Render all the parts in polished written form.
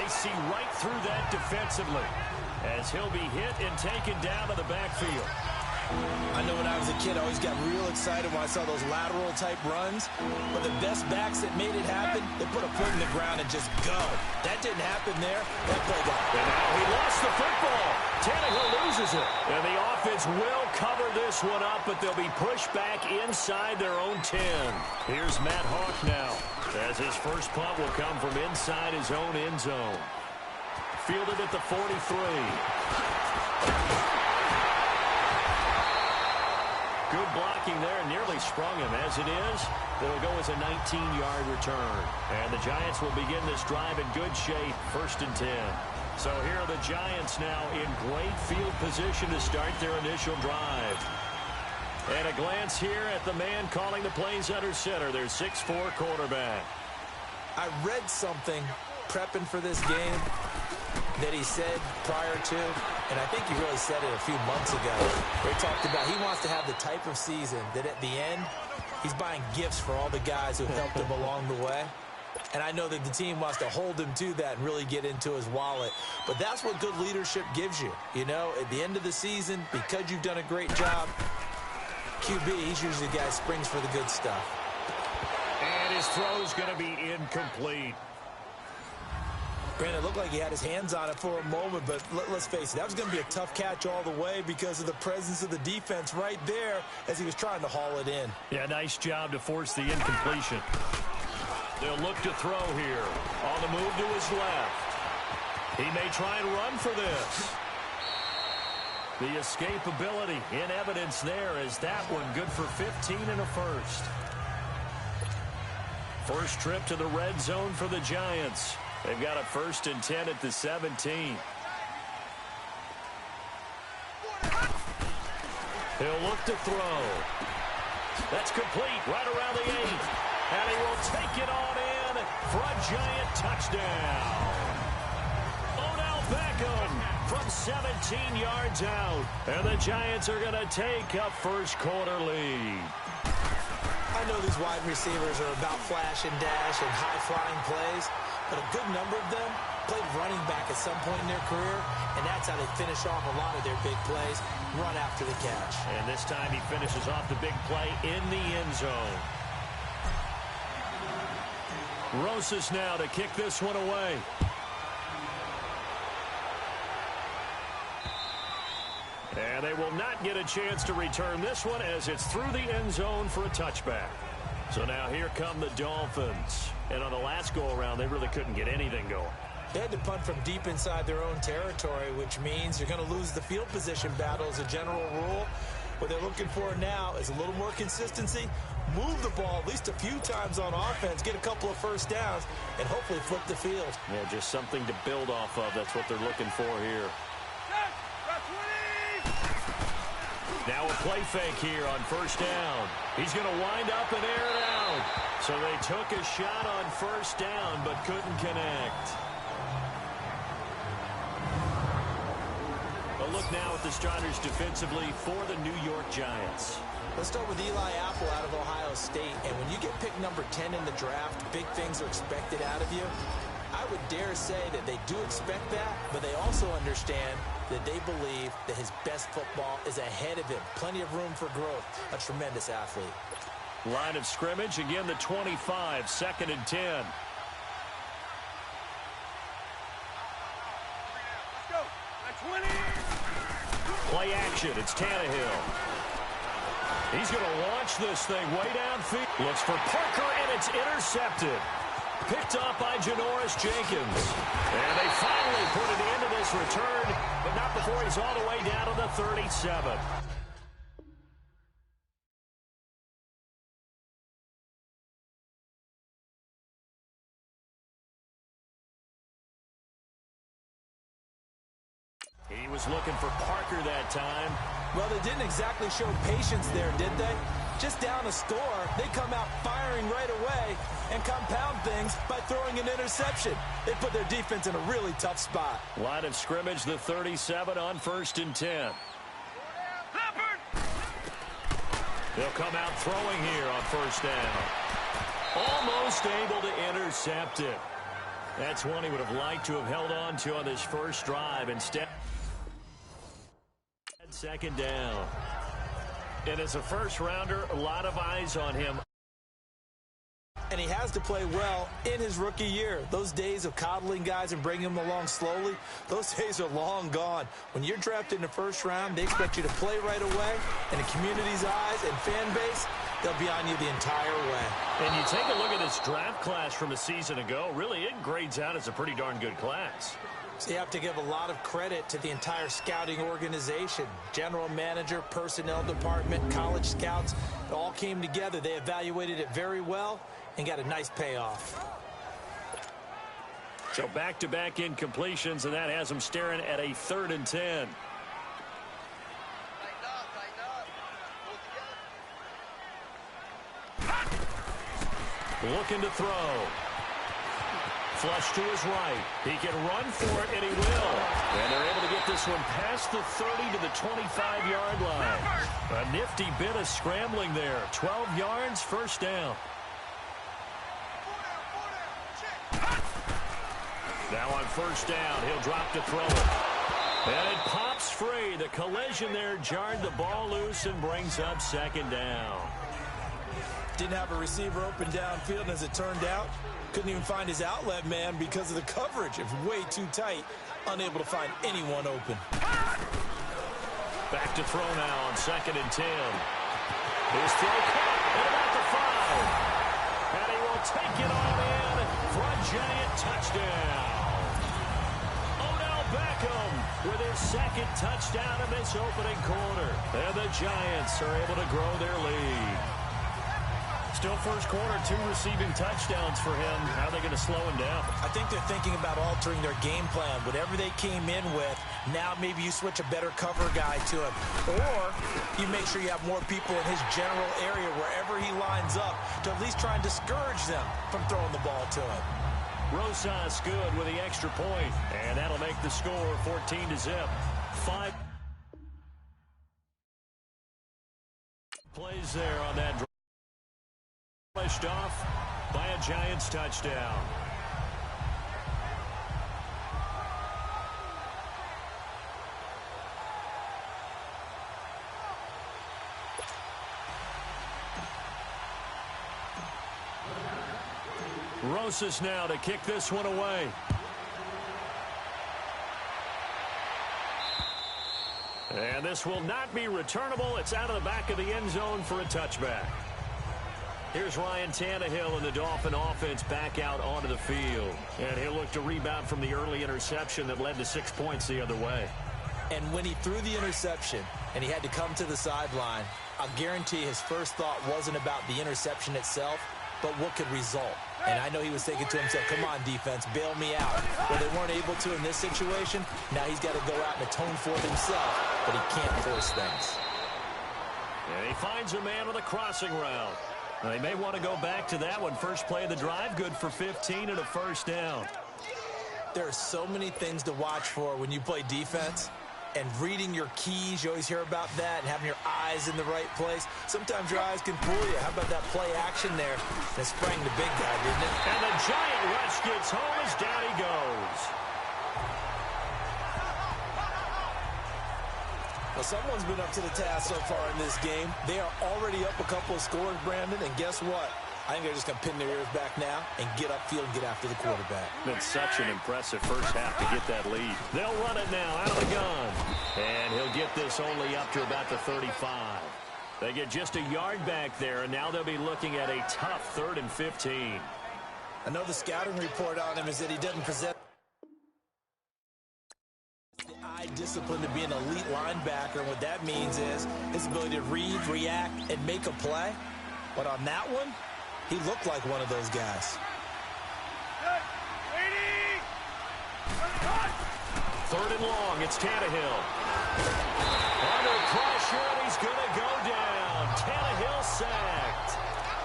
they see right through that defensively as he'll be hit and taken down to the backfield. I know when I was a kid, I always got real excited when I saw those lateral-type runs. But the best backs that made it happen, they put a foot in the ground and just go. That didn't happen there. That play got. And now he lost the football. Tannehill loses it. And the offense will cover this one up, but they'll be pushed back inside their own 10. Here's Matt Hawk now, as his first punt will come from inside his own end zone. Fielded at the 43. Good blocking there, nearly sprung him. As it is, it'll go as a 19-yard return. And the Giants will begin this drive in good shape, 1st and 10. So here are the Giants now in great field position to start their initial drive. And a glance here at the man calling the plays under center, their 6'4" quarterback. I read something prepping for this game that he said prior to, and I think he really said it a few months ago, where he talked about he wants to have the type of season that at the end, he's buying gifts for all the guys who helped him along the way. And I know that the team wants to hold him to that and really get into his wallet. But that's what good leadership gives you. You know, at the end of the season, because you've done a great job, QB, he's usually the guy who springs for the good stuff. And his throw's going to be incomplete. Granted, it looked like he had his hands on it for a moment, but let's face it, that was going to be a tough catch all the way because of the presence of the defense right there as he was trying to haul it in. Yeah, nice job to force the incompletion. They'll look to throw here. On the move to his left. He may try and run for this. The escapability in evidence there as that one good for 15 and a first. First trip to the red zone for the Giants. They've got a 1st and 10 at the 17. He'll look to throw. That's complete right around the 8. And he will take it on in for a Giant touchdown. Odell Beckham from 17 yards out. And the Giants are going to take a first quarter lead. I know these wide receivers are about flash and dash and high-flying plays, but a good number of them played running back at some point in their career, and that's how they finish off a lot of their big plays, run after the catch. And this time he finishes off the big play in the end zone. Rosas now to kick this one away. And they will not get a chance to return this one as it's through the end zone for a touchback. So now here come the Dolphins. And on the last go-around, they really couldn't get anything going. They had to punt from deep inside their own territory, which means you're going to lose the field position battle as a general rule. What they're looking for now is a little more consistency, move the ball at least a few times on offense, get a couple of first downs, and hopefully flip the field. Yeah, just something to build off of. That's what they're looking for here. Now a play fake here on first down. He's going to wind up and air it out. So they took a shot on first down but couldn't connect. A look now at the starters defensively for the New York Giants. Let's start with Eli Apple out of Ohio State. And when you get picked number 10 in the draft, big things are expected out of you. I would dare say that they do expect that, but they also understand that they believe that his best football is ahead of him. Plenty of room for growth. A tremendous athlete. Line of scrimmage, again the 25, 2nd and 10. Let's go. At 20. Play action, it's Tannehill. He's going to launch this thing way downfield. Looks for Parker, and it's intercepted. Picked up by Janoris Jenkins. And they finally put an end to this return, but not before he's all the way down to the 37. He was looking for Parker that time. Well, they didn't exactly show patience there, did they? Just down a score, they come out firing right away and compound things by throwing an interception. They put their defense in a really tough spot. Line of scrimmage, the 37 on 1st and 10. They'll come out throwing here on first down. Almost able to intercept it. That's one he would have liked to have held on to on this first drive. Instead, second down. And as a first-rounder, a lot of eyes on him. And he has to play well in his rookie year. Those days of coddling guys and bringing them along slowly, those days are long gone. When you're drafted in the first round, they expect you to play right away. In the community's eyes and fan base, they'll be on you the entire way. And you take a look at this draft class from a season ago, really it grades out as a pretty darn good class. So you have to give a lot of credit to the entire scouting organization. General manager, personnel department, college scouts, it all came together. They evaluated it very well and got a nice payoff. So back-to-back incompletions, and that has them staring at a 3rd and 10. Looking to throw. Flush to his right. He can run for it, and he will. And they're able to get this one past the 30 to the 25-yard line. A nifty bit of scrambling there. 12 yards, first down. Now on first down, he'll drop to throw it. And it pops free. The collision there jarred the ball loose and brings up second down. Didn't have a receiver open downfield, and as it turned out, couldn't even find his outlet man because of the coverage. It was way too tight, unable to find anyone open. Back to throw now on 2nd and 10. His throw caught at about the 5. And he will take it on in for a Giant touchdown. Odell Beckham with his 2nd touchdown in this opening quarter. And the Giants are able to grow their lead. Still first quarter, 2 receiving touchdowns for him. How are they going to slow him down? I think they're thinking about altering their game plan. Whatever they came in with, now maybe you switch a better cover guy to him. Or you make sure you have more people in his general area wherever he lines up to at least try and discourage them from throwing the ball to him. Rosas good with the extra point, and that'll make the score 14-0. 5 plays there on that drive. Finished off by a Giants touchdown. Rosas now to kick this one away. And this will not be returnable. It's out of the back of the end zone for a touchback. Here's Ryan Tannehill and the Dolphin offense back out onto the field. And he'll look to rebound from the early interception that led to 6 points the other way. And when he threw the interception and he had to come to the sideline, I'll guarantee his first thought wasn't about the interception itself, but what could result. And I know he was thinking to himself, come on, defense, bail me out. Well, they weren't able to in this situation. Now he's got to go out and atone for it himself, but he can't force things. And he finds a man with a crossing route. They may want to go back to that one. First play of the drive, good for 15 and a first down. There are so many things to watch for when you play defense. And reading your keys, you always hear about that, and having your eyes in the right place. Sometimes your eyes can fool you. How about that play action there? That sprang the big guy, didn't it? And the Giant rush gets home as down he goes. Well, someone's been up to the task so far in this game. They are already up a couple of scores, Brandon, and guess what? I think they're just going to pin their ears back now and get upfield and get after the quarterback. Been such an impressive first half to get that lead. They'll run it now out of the gun. And he'll get this only up to about the 35. They get just a yard back there, and now they'll be looking at a tough 3rd and 15. I know the scouting report on him is that he doesn't possess the eye discipline to be an elite linebacker. And what that means is his ability to read, react, and make a play. But on that one, he looked like one of those guys. 3rd and long, it's Tannehill. Under pressure, and he's going to go down. Tannehill sacked.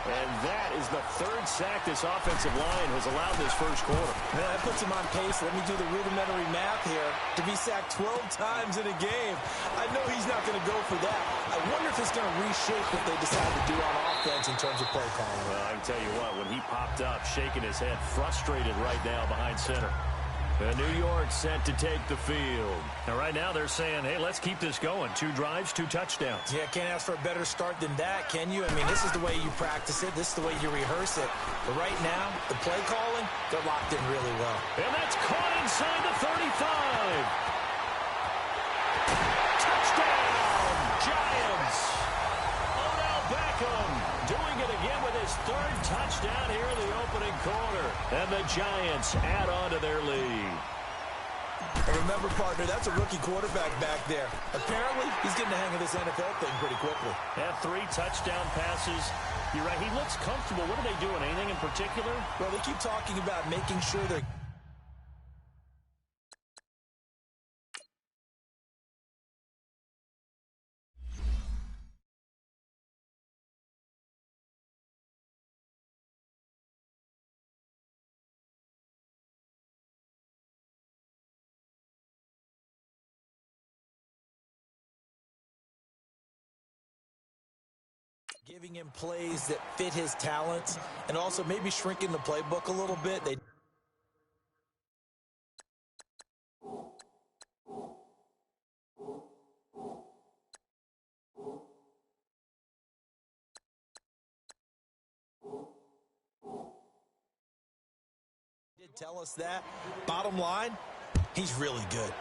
And that is the third sack this offensive line has allowed this first quarter. Man, that puts him on pace. Let me do the rudimentary math here. To be sacked 12 times in a game, I know he's not going to go for that. I wonder if it's going to reshape what they decide to do on offense in terms of play calling. Well, I can tell you what, when he popped up, shaking his head, frustrated right now behind center. And New York set to take the field. And right now they're saying, hey, let's keep this going. 2 drives, 2 touchdowns. Yeah, can't ask for a better start than that, can you? I mean, this is the way you practice it. This is the way you rehearse it. But right now, the play calling, they're locked in really well. And that's caught inside the 35. Touchdown, Giants. Odell Beckham doing it again with his 3rd touchdown here in the opening quarter. And the Giants add on to their lead. And remember, partner, that's a rookie quarterback back there. Apparently, he's getting the hang of this NFL thing pretty quickly. Have 3 touchdown passes. You're right, he looks comfortable. What are they doing, anything in particular? Well, they keep talking about making sure they're... giving him plays that fit his talents and also maybe shrinking the playbook a little bit. They did tell us that. Bottom line, he's really good.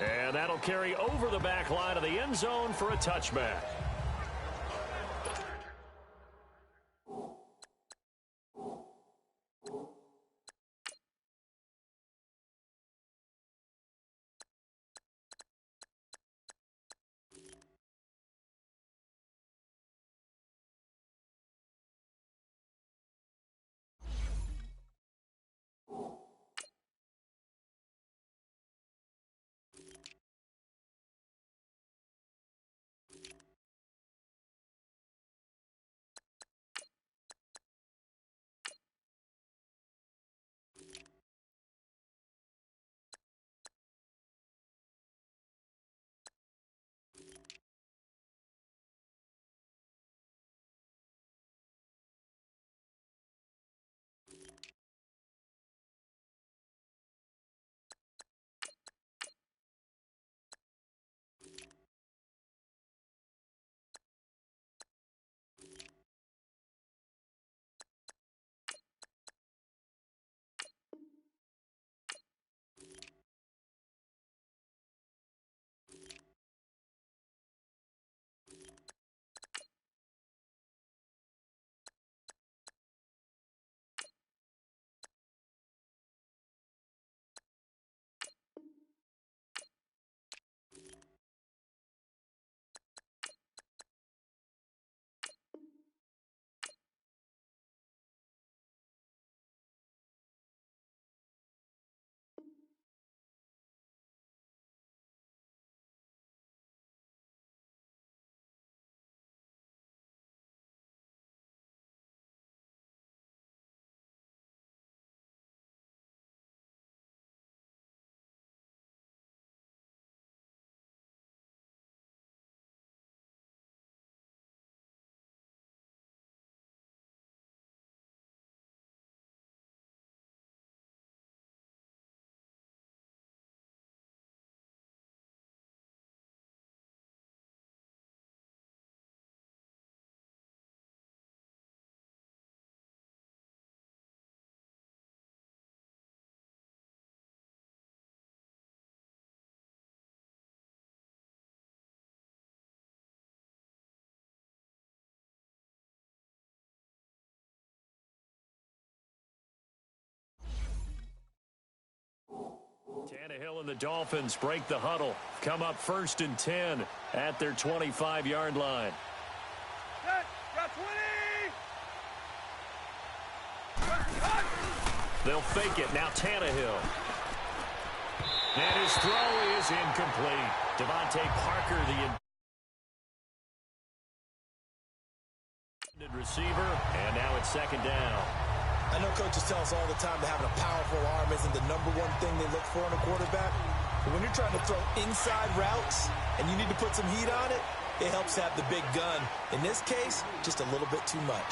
And that'll carry over the back line of the end zone for a touchback. Tannehill and the Dolphins break the huddle. Come up 1st and 10 at their 25-yard line. Set, got 20. They'll fake it. Now Tannehill. And his throw is incomplete. Devontae Parker, the receiver, and now it's second down. I know coaches tell us all the time that having a powerful arm isn't the #1 thing they look for in a quarterback. But when you're trying to throw inside routes and you need to put some heat on it, it helps have the big gun. In this case, just a little bit too much.